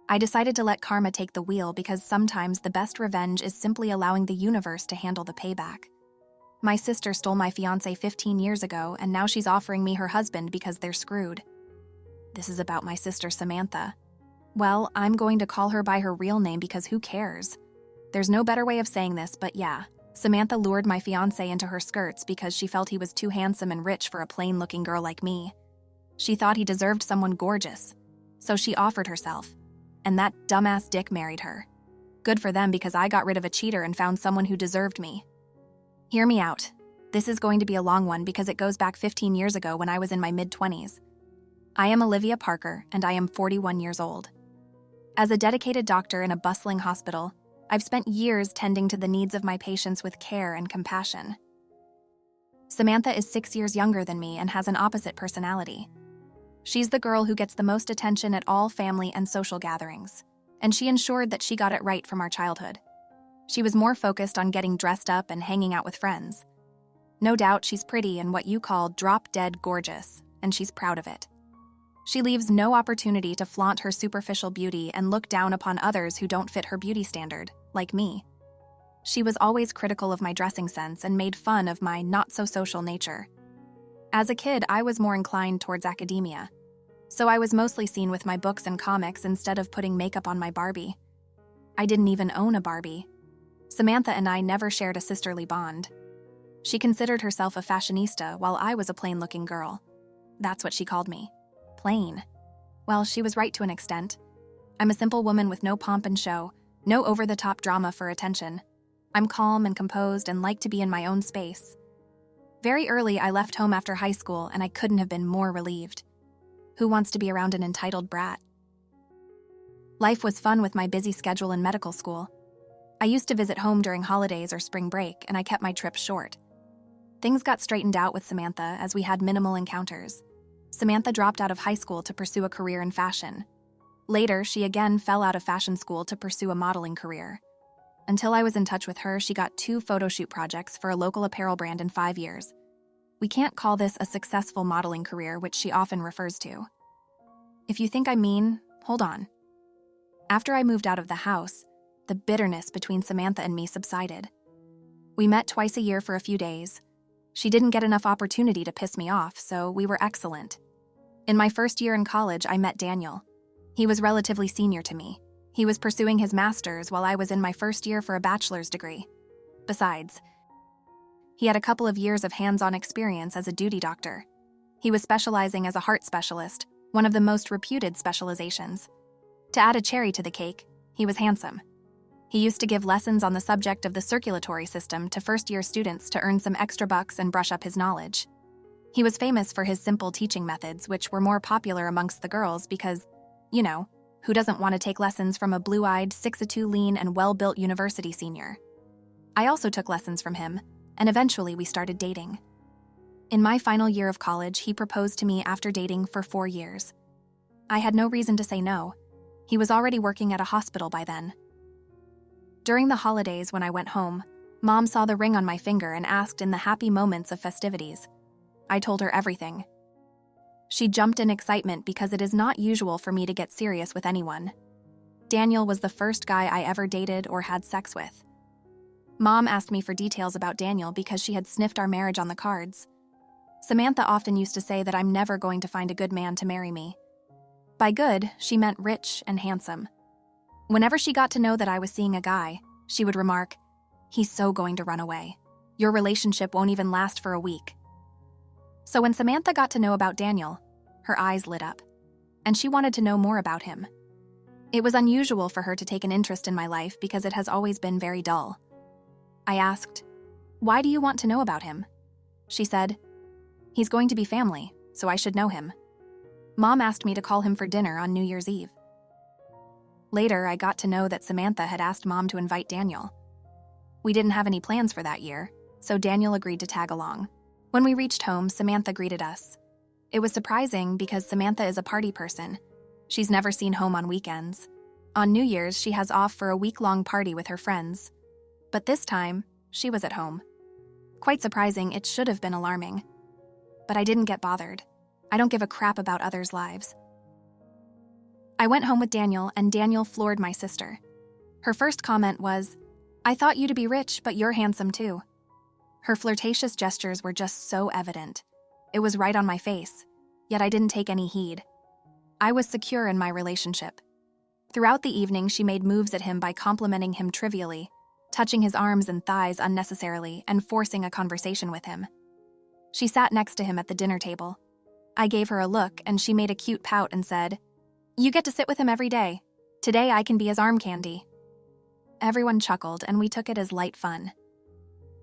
I decided to let karma take the wheel because sometimes the best revenge is simply allowing the universe to handle the payback. My sister stole my fiancé 15 years ago, and now she's offering me her husband because they're screwed. This is about my sister Samantha. Well, I'm going to call her by her real name because who cares? There's no better way of saying this, but yeah, Samantha lured my fiancé into her skirts because she felt he was too handsome and rich for a plain-looking girl like me. She thought he deserved someone gorgeous, so she offered herself. And that dumbass dick married her. Good for them because I got rid of a cheater and found someone who deserved me. Hear me out. This is going to be a long one because it goes back 15 years ago when I was in my mid-20s. I am Olivia Parker, and I am 41 years old. As a dedicated doctor in a bustling hospital, I've spent years tending to the needs of my patients with care and compassion. Samantha is 6 years younger than me and has an opposite personality. She's the girl who gets the most attention at all family and social gatherings, and she ensured that she got it right from our childhood. She was more focused on getting dressed up and hanging out with friends. No doubt she's pretty and what you call drop-dead gorgeous, and she's proud of it. She leaves no opportunity to flaunt her superficial beauty and look down upon others who don't fit her beauty standard, like me. She was always critical of my dressing sense and made fun of my not-so-social nature. As a kid, I was more inclined towards academia, so I was mostly seen with my books and comics instead of putting makeup on my Barbie. I didn't even own a Barbie. Samantha and I never shared a sisterly bond. She considered herself a fashionista while I was a plain-looking girl. That's what she called me. Plain. Well, she was right to an extent. I'm a simple woman with no pomp and show, no over-the-top drama for attention. I'm calm and composed and like to be in my own space. Very early, I left home after high school, and I couldn't have been more relieved. Who wants to be around an entitled brat? Life was fun with my busy schedule in medical school. I used to visit home during holidays or spring break, and I kept my trips short. Things got straightened out with Samantha as we had minimal encounters. Samantha dropped out of high school to pursue a career in fashion. Later, she again fell out of fashion school to pursue a modeling career. Until I was in touch with her, she got 2 photo shoot projects for a local apparel brand in 5 years. We can't call this a successful modeling career, which she often refers to. If you think I'm mean, hold on. After I moved out of the house, the bitterness between Samantha and me subsided. We met twice a year for a few days. She didn't get enough opportunity to piss me off, so we were excellent. In my first year in college, I met Daniel. He was relatively senior to me. He was pursuing his master's while I was in my first year for a bachelor's degree. Besides, he had a couple of years of hands-on experience as a duty doctor. He was specializing as a heart specialist, one of the most reputed specializations. To add a cherry to the cake, he was handsome. He used to give lessons on the subject of the circulatory system to first-year students to earn some extra bucks and brush up his knowledge. He was famous for his simple teaching methods, which were more popular amongst the girls because, you know, who doesn't want to take lessons from a blue-eyed, 6'2" lean and well-built university senior? I also took lessons from him, and eventually we started dating. In my final year of college, he proposed to me after dating for 4 years. I had no reason to say no. He was already working at a hospital by then. During the holidays when I went home, Mom saw the ring on my finger and asked in the happy moments of festivities. I told her everything. She jumped in excitement because it is not usual for me to get serious with anyone. Daniel was the first guy I ever dated or had sex with. Mom asked me for details about Daniel because she had sniffed our marriage on the cards. Samantha often used to say that I'm never going to find a good man to marry me. By good, she meant rich and handsome. Whenever she got to know that I was seeing a guy, she would remark, "He's so going to run away. Your relationship won't even last for a week." So when Samantha got to know about Daniel, her eyes lit up, and she wanted to know more about him. It was unusual for her to take an interest in my life because it has always been very dull. I asked, "Why do you want to know about him?" She said, "He's going to be family, so I should know him." Mom asked me to call him for dinner on New Year's Eve. Later, I got to know that Samantha had asked Mom to invite Daniel. We didn't have any plans for that year, so Daniel agreed to tag along. When we reached home, Samantha greeted us. It was surprising because Samantha is a party person. She's never seen home on weekends. On New Year's, she has off for a week-long party with her friends. But this time, she was at home. Quite surprising, it should have been alarming. But I didn't get bothered. I don't give a crap about others' lives. I went home with Daniel, and Daniel floored my sister. Her first comment was, "I thought you to be rich, but you're handsome too." Her flirtatious gestures were just so evident. It was right on my face, yet I didn't take any heed. I was secure in my relationship. Throughout the evening, she made moves at him by complimenting him trivially, touching his arms and thighs unnecessarily, and forcing a conversation with him. She sat next to him at the dinner table. I gave her a look, and she made a cute pout and said, "You get to sit with him every day. Today I can be his arm candy." Everyone chuckled, and we took it as light fun.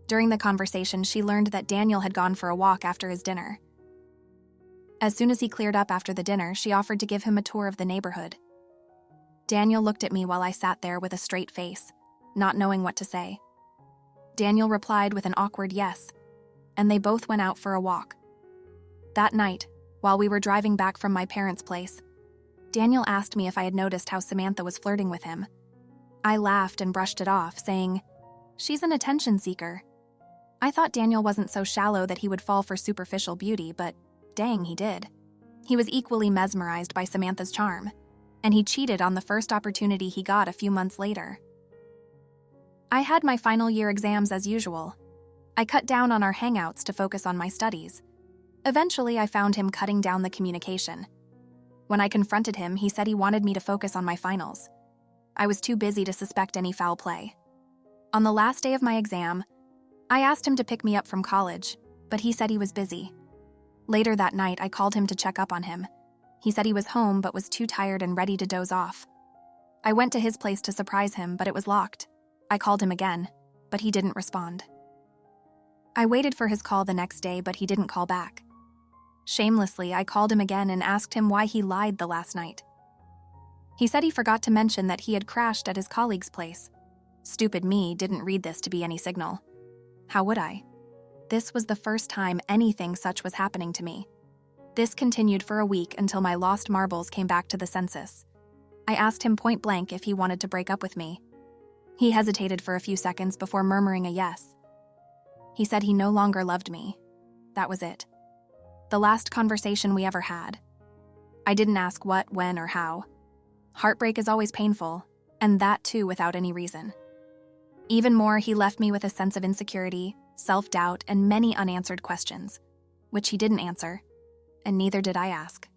During the conversation, she learned that Daniel had gone for a walk after his dinner. As soon as he cleared up after the dinner, she offered to give him a tour of the neighborhood. Daniel looked at me while I sat there with a straight face, not knowing what to say. Daniel replied with an awkward yes, and they both went out for a walk. That night, while we were driving back from my parents' place, Daniel asked me if I had noticed how Samantha was flirting with him. I laughed and brushed it off, saying, "She's an attention seeker." I thought Daniel wasn't so shallow that he would fall for superficial beauty, but dang, he did. He was equally mesmerized by Samantha's charm, and he cheated on the first opportunity he got a few months later. I had my final year exams as usual. I cut down on our hangouts to focus on my studies. Eventually, I found him cutting down the communication. When I confronted him, he said he wanted me to focus on my finals. I was too busy to suspect any foul play. On the last day of my exam, I asked him to pick me up from college, but he said he was busy. Later that night, I called him to check up on him. He said he was home but was too tired and ready to doze off. I went to his place to surprise him, but it was locked. I called him again, but he didn't respond. I waited for his call the next day, but he didn't call back. Shamelessly, I called him again and asked him why he lied the last night. He said he forgot to mention that he had crashed at his colleague's place. Stupid me didn't read this to be any signal. How would I? This was the first time anything such was happening to me. This continued for a week until my lost marbles came back to the census. I asked him point blank if he wanted to break up with me. He hesitated for a few seconds before murmuring a yes. He said he no longer loved me. That was it. The last conversation we ever had. I didn't ask what, when, or how. Heartbreak is always painful, and that too without any reason. Even more, he left me with a sense of insecurity, self-doubt, and many unanswered questions, which he didn't answer, and neither did I ask.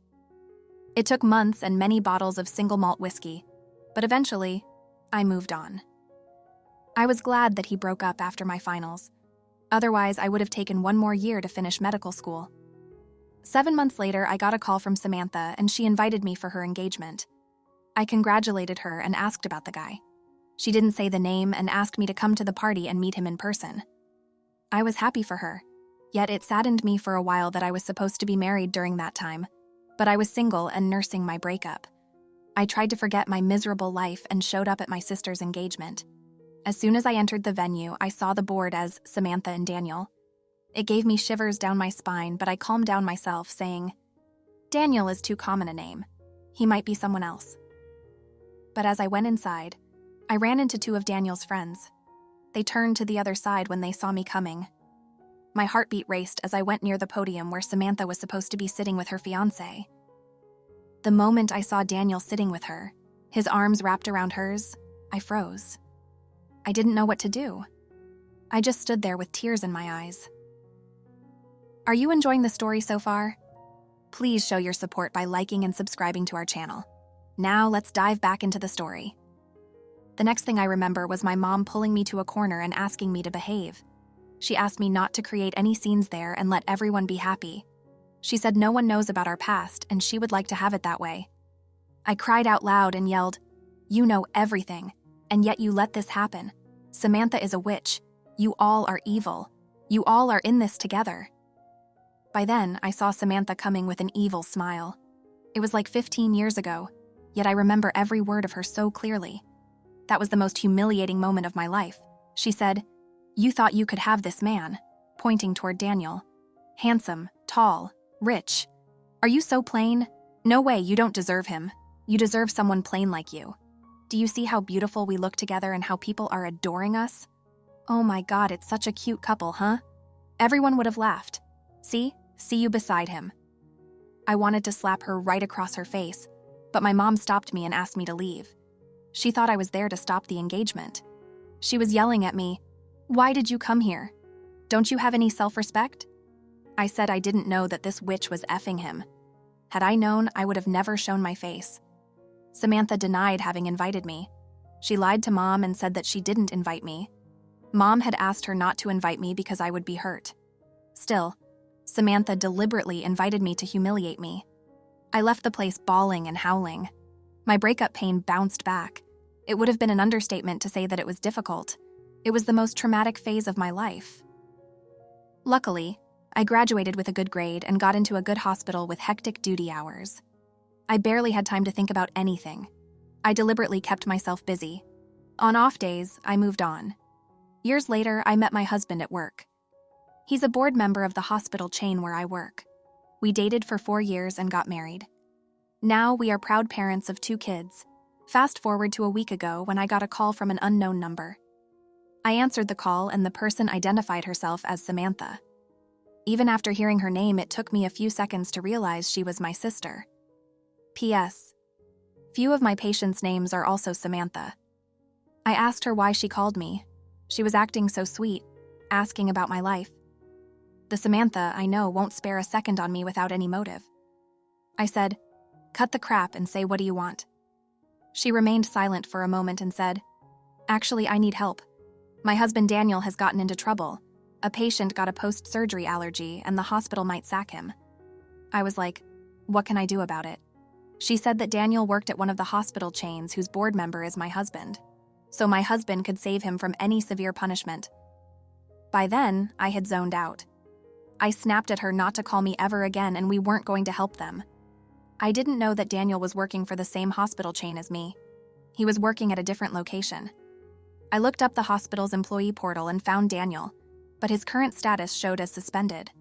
It took months and many bottles of single malt whiskey, but eventually, I moved on. I was glad that he broke up after my finals. Otherwise, I would have taken one more year to finish medical school. 7 months later, I got a call from Samantha, and she invited me for her engagement. I congratulated her and asked about the guy. She didn't say the name and asked me to come to the party and meet him in person. I was happy for her, yet it saddened me for a while that I was supposed to be married during that time, but I was single and nursing my breakup. I tried to forget my miserable life and showed up at my sister's engagement. As soon as I entered the venue, I saw the board as Samantha and Daniel. It gave me shivers down my spine, but I calmed down myself, saying, "Daniel is too common a name. He might be someone else." But as I went inside, I ran into two of Daniel's friends. They turned to the other side when they saw me coming. My heartbeat raced as I went near the podium where Samantha was supposed to be sitting with her fiancé. The moment I saw Daniel sitting with her, his arms wrapped around hers, I froze. I didn't know what to do. I just stood there with tears in my eyes. Are you enjoying the story so far? Please show your support by liking and subscribing to our channel. Now let's dive back into the story. The next thing I remember was my mom pulling me to a corner and asking me to behave. She asked me not to create any scenes there and let everyone be happy. She said no one knows about our past and she would like to have it that way. I cried out loud and yelled, "You know everything, and yet you let this happen. Samantha is a witch. You all are evil. You all are in this together." By then, I saw Samantha coming with an evil smile. It was like 15 years ago, yet I remember every word of her so clearly. That was the most humiliating moment of my life. She said, "You thought you could have this man," pointing toward Daniel. "Handsome, tall, rich. Are you so plain? No way, you don't deserve him. You deserve someone plain like you. Do you see how beautiful we look together and how people are adoring us? Oh my God, it's such a cute couple, huh? Everyone would have laughed. See you beside him." I wanted to slap her right across her face, but my mom stopped me and asked me to leave. She thought I was there to stop the engagement. She was yelling at me, "Why did you come here? Don't you have any self-respect?" I said I didn't know that this witch was effing him. Had I known, I would have never shown my face. Samantha denied having invited me. She lied to Mom and said that she didn't invite me. Mom had asked her not to invite me because I would be hurt. Still, Samantha deliberately invited me to humiliate me. I left the place bawling and howling. My breakup pain bounced back. It would have been an understatement to say that it was difficult. It was the most traumatic phase of my life. Luckily, I graduated with a good grade and got into a good hospital with hectic duty hours. I barely had time to think about anything. I deliberately kept myself busy. On off days, I moved on. Years later, I met my husband at work. He's a board member of the hospital chain where I work. We dated for 4 years and got married. Now we are proud parents of 2 kids. Fast forward to a week ago when I got a call from an unknown number. I answered the call and the person identified herself as Samantha. Even after hearing her name, it took me a few seconds to realize she was my sister. P.S. Few of my patients' names are also Samantha. I asked her why she called me. She was acting so sweet, asking about my life. The Samantha I know won't spare a second on me without any motive. I said, "Cut the crap and say what do you want?" She remained silent for a moment and said, "Actually, I need help. My husband Daniel has gotten into trouble. A patient got a post-surgery allergy and the hospital might sack him." I was like, "What can I do about it?" She said that Daniel worked at one of the hospital chains whose board member is my husband, so my husband could save him from any severe punishment. By then, I had zoned out. I snapped at her not to call me ever again and we weren't going to help them. I didn't know that Daniel was working for the same hospital chain as me. He was working at a different location. I looked up the hospital's employee portal and found Daniel, but his current status showed as suspended.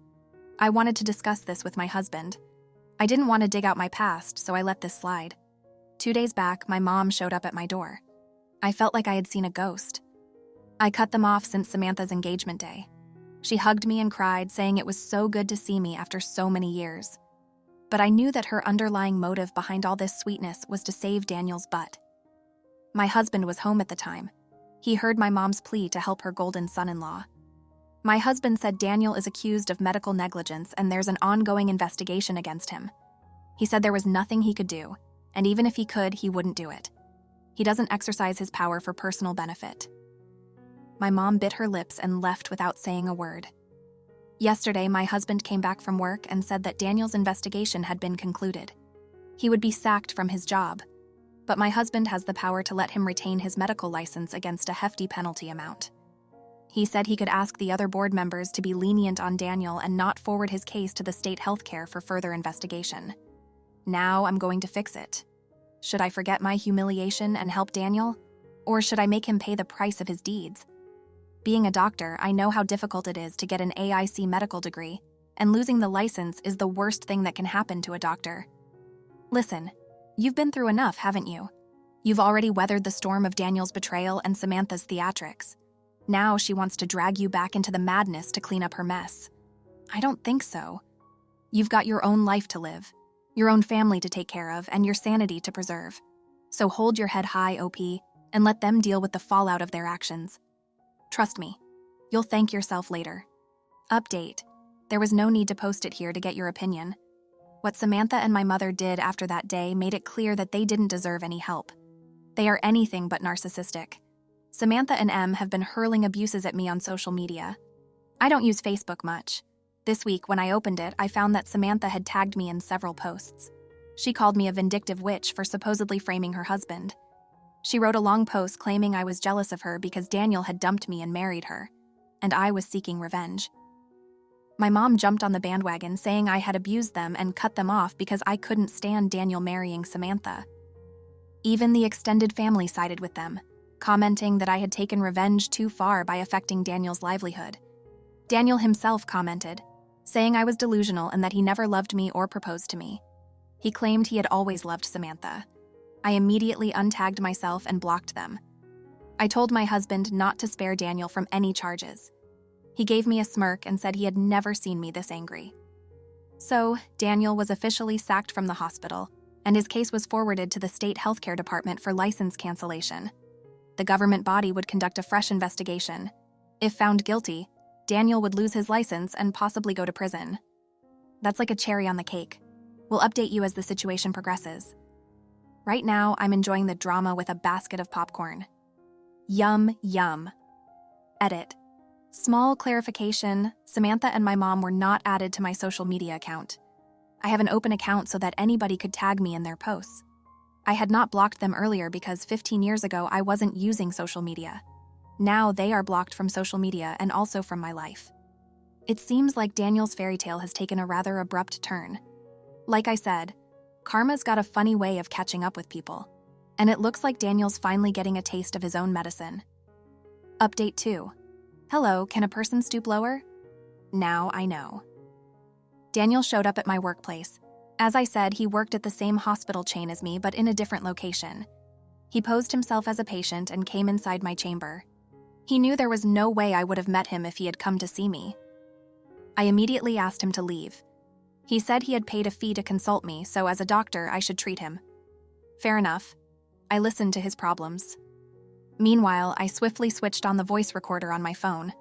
I wanted to discuss this with my husband. I didn't want to dig out my past, so I let this slide. 2 days back, my mom showed up at my door. I felt like I had seen a ghost. I cut them off since Samantha's engagement day. She hugged me and cried, saying it was so good to see me after so many years. But I knew that her underlying motive behind all this sweetness was to save Daniel's butt. My husband was home at the time. He heard my mom's plea to help her golden son-in-law. My husband said Daniel is accused of medical negligence and there's an ongoing investigation against him. He said there was nothing he could do, and even if he could, he wouldn't do it. He doesn't exercise his power for personal benefit. My mom bit her lips and left without saying a word. Yesterday, my husband came back from work and said that Daniel's investigation had been concluded. He would be sacked from his job, but my husband has the power to let him retain his medical license against a hefty penalty amount. He said he could ask the other board members to be lenient on Daniel and not forward his case to the state healthcare for further investigation. Now I'm going to fix it. Should I forget my humiliation and help Daniel? Or should I make him pay the price of his deeds? Being a doctor, I know how difficult it is to get an AIC medical degree, and losing the license is the worst thing that can happen to a doctor. Listen, you've been through enough, haven't you? You've already weathered the storm of Daniel's betrayal and Samantha's theatrics. Now she wants to drag you back into the madness to clean up her mess. I don't think so. You've got your own life to live, your own family to take care of, and your sanity to preserve. So hold your head high, OP, and let them deal with the fallout of their actions. Trust me, you'll thank yourself later. Update. There was no need to post it here to get your opinion. What Samantha and my mother did after that day made it clear that they didn't deserve any help. They are anything but narcissistic. Samantha and M have been hurling abuses at me on social media. I don't use Facebook much. This week, when I opened it, I found that Samantha had tagged me in several posts. She called me a vindictive witch for supposedly framing her husband. She wrote a long post claiming I was jealous of her because Daniel had dumped me and married her, and I was seeking revenge. My mom jumped on the bandwagon saying I had abused them and cut them off because I couldn't stand Daniel marrying Samantha. Even the extended family sided with them, commenting that I had taken revenge too far by affecting Daniel's livelihood. Daniel himself commented, saying I was delusional and that he never loved me or proposed to me. He claimed he had always loved Samantha. I immediately untagged myself and blocked them. I told my husband not to spare Daniel from any charges. He gave me a smirk and said he had never seen me this angry. So, Daniel was officially sacked from the hospital, and his case was forwarded to the state healthcare department for license cancellation. The government body would conduct a fresh investigation. If found guilty, Daniel would lose his license and possibly go to prison. That's like a cherry on the cake. We'll update you as the situation progresses. Right now, I'm enjoying the drama with a basket of popcorn. Yum, yum. Edit. Small clarification, Samantha and my mom were not added to my social media account. I have an open account so that anybody could tag me in their posts. I had not blocked them earlier because 15 years ago I wasn't using social media. Now they are blocked from social media and also from my life. It seems like Daniel's fairy tale has taken a rather abrupt turn. Like I said, karma's got a funny way of catching up with people, and it looks like Daniel's finally getting a taste of his own medicine. Update 2. Hello, can a person stoop lower? Now I know. Daniel showed up at my workplace. As I said, he worked at the same hospital chain as me, but in a different location. He posed himself as a patient and came inside my chamber. He knew there was no way I would have met him if he had come to see me. I immediately asked him to leave. He said he had paid a fee to consult me, so as a doctor, I should treat him. Fair enough. I listened to his problems. Meanwhile, I swiftly switched on the voice recorder on my phone.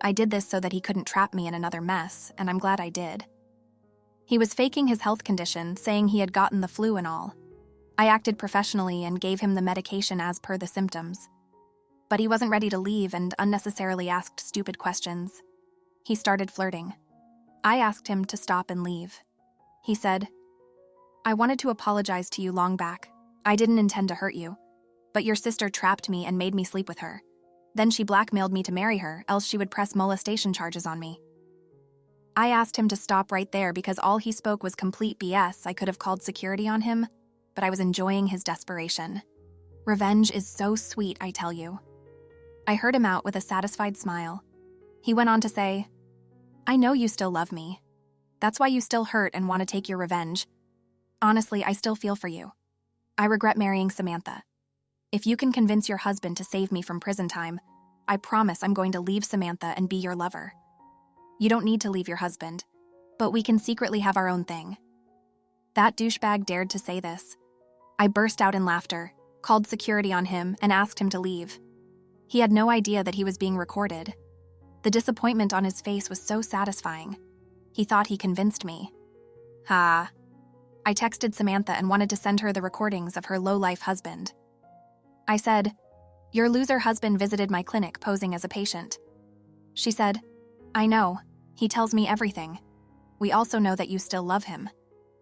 I did this so that he couldn't trap me in another mess, and I'm glad I did. He was faking his health condition, saying he had gotten the flu and all. I acted professionally and gave him the medication as per the symptoms. But he wasn't ready to leave and unnecessarily asked stupid questions. He started flirting. I asked him to stop and leave. He said, "I wanted to apologize to you long back. I didn't intend to hurt you. But your sister trapped me and made me sleep with her. Then she blackmailed me to marry her, else she would press molestation charges on me." I asked him to stop right there because all he spoke was complete BS. I could have called security on him, but I was enjoying his desperation. Revenge is so sweet, I tell you. I heard him out with a satisfied smile. He went on to say, "I know you still love me. That's why you still hurt and want to take your revenge. Honestly, I still feel for you. I regret marrying Samantha. If you can convince your husband to save me from prison time, I promise I'm going to leave Samantha and be your lover. You don't need to leave your husband, but we can secretly have our own thing." That douchebag dared to say this. I burst out in laughter, called security on him, and asked him to leave. He had no idea that he was being recorded. The disappointment on his face was so satisfying. He thought he convinced me. Ha. I texted Samantha and wanted to send her the recordings of her low-life husband. I said, "Your loser husband visited my clinic posing as a patient." She said, "I know. He tells me everything. We also know that you still love him.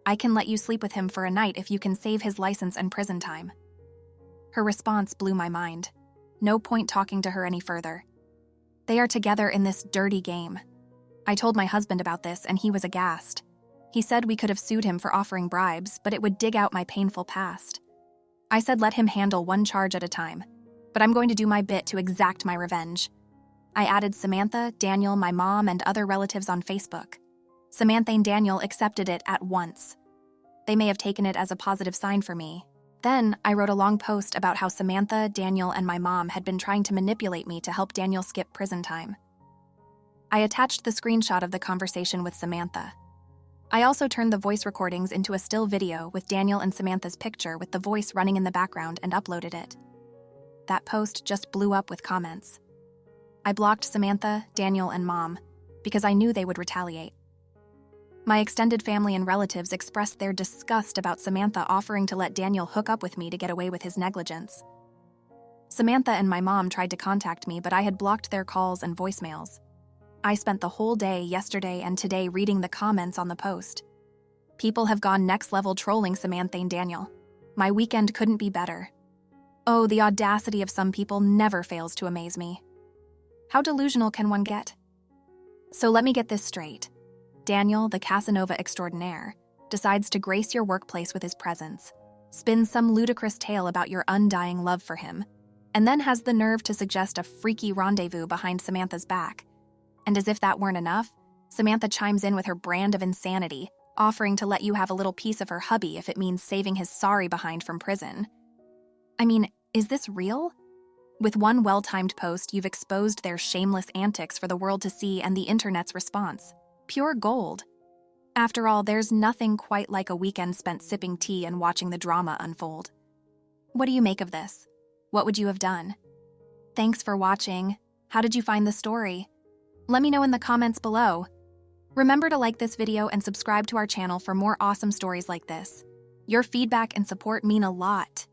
I can let you sleep with him for a night if you can save his license and prison time." Her response blew my mind. No point talking to her any further. They are together in this dirty game. I told my husband about this and he was aghast. He said we could have sued him for offering bribes, but it would dig out my painful past. I said let him handle one charge at a time, but I'm going to do my bit to exact my revenge. I added Samantha, Daniel, my mom, and other relatives on Facebook. Samantha and Daniel accepted it at once. They may have taken it as a positive sign for me. Then I wrote a long post about how Samantha, Daniel, and my mom had been trying to manipulate me to help Daniel skip prison time. I attached the screenshot of the conversation with Samantha. I also turned the voice recordings into a still video with Daniel and Samantha's picture with the voice running in the background and uploaded it. That post just blew up with comments. I blocked Samantha, Daniel, and Mom because I knew they would retaliate. My extended family and relatives expressed their disgust about Samantha offering to let Daniel hook up with me to get away with his negligence. Samantha and my mom tried to contact me, but I had blocked their calls and voicemails. I spent the whole day yesterday and today reading the comments on the post. People have gone next level trolling Samantha and Daniel. My weekend couldn't be better. Oh, the audacity of some people never fails to amaze me. How delusional can one get? So let me get this straight. Daniel, the Casanova extraordinaire, decides to grace your workplace with his presence, spins some ludicrous tale about your undying love for him, and then has the nerve to suggest a freaky rendezvous behind Samantha's back. And as if that weren't enough, Samantha chimes in with her brand of insanity, offering to let you have a little piece of her hubby if it means saving his sorry behind from prison. I mean, is this real? With one well-timed post, you've exposed their shameless antics for the world to see and the internet's response. Pure gold. After all, there's nothing quite like a weekend spent sipping tea and watching the drama unfold. What do you make of this? What would you have done? Thanks for watching. How did you find the story? Let me know in the comments below. Remember to like this video and subscribe to our channel for more awesome stories like this. Your feedback and support mean a lot.